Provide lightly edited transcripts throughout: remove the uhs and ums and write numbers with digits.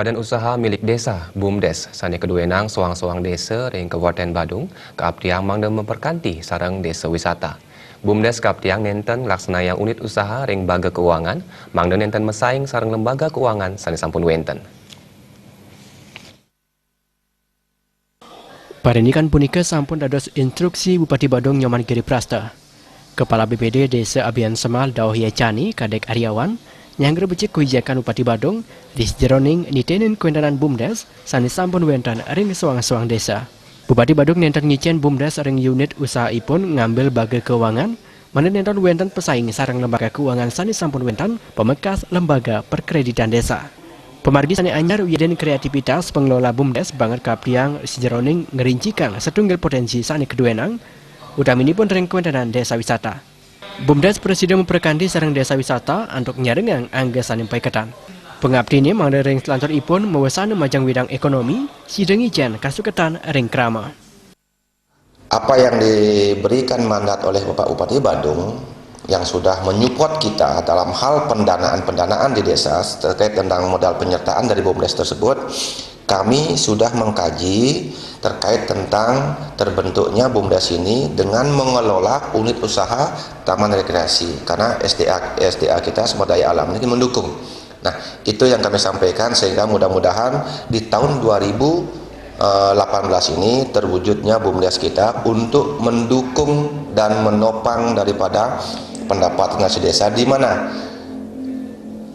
Badan usaha milik desa, BUMDes, sani keduenang soang-soang desa ring Kabupaten Badung, keabdiang mangda memperkanti sarang desa wisata. BUMDes keabdiang nenten laksanayang unit usaha ring baga keuangan, mangda nenten mesaing sarang lembaga keuangan sani sampun wenten. Parinikan punika sampun dados instruksi Bupati Badung Nyoman Giri Prasta. Kepala BPD Desa Abian Semal Dauh Yacani Kadek Aryawan nyangger becik kebijakan Bupati Badung di jeroning nitenin kuendanan BUMDes sani sampun wenten ring soang-soang desa. Bupati Badung nenten ngicen BUMDes ring unit usaha ipun ngambil baga keuangan, mana nenten wenten pesaing sarang lembaga keuangan sani sampun wenten pemekas lembaga perkreditan desa. Pemargi sani anyar wiyaden kreativitas pengelola BUMDes banget kapriang sejeroning ngerincikan setunggal potensi sani keduenang, utaminipun ring kuendanan desa wisata. BUMDes Presiden memperkanti sarang desa wisata untuk nyarengang angga sani paiketan. Pengabdi ini mangda ring selantur ipun mewasana majang bidang ekonomi, sideng ijen kasuketan ring krama. Apa yang diberikan mandat oleh Bapak Bupati Badung yang sudah menyupport kita dalam hal pendanaan di desa terkait tentang modal penyertaan dari BUMDes tersebut, kami sudah mengkaji terkait tentang terbentuknya BUMDes ini dengan mengelola unit usaha taman rekreasi karena SDA kita sumber daya alam ini mendukung. Nah, itu yang kami sampaikan sehingga mudah-mudahan di tahun 2018 ini terwujudnya BUMDes kita untuk mendukung dan menopang daripada pendapatan asli desa, di mana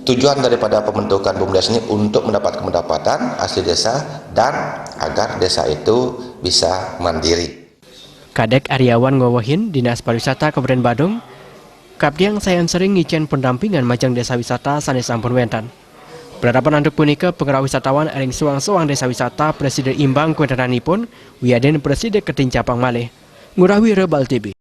tujuan daripada pembentukan BUMDes ini untuk mendapat pendapatan asli desa dan agar desa itu bisa mandiri. Kadek Aryawan ngawahin Dinas Pariwisata Kabupaten Badung, kabdiang sayan sering ngicen pendampingan majang desa wisata sani sampun wenten. Berhadapan anduk punika pengerak wisatawan ring soang-soang desa wisata Presiden imbang kuentananipun wiyaden Presiden Ketin Capang malih. Ngurah Wira Bal TV.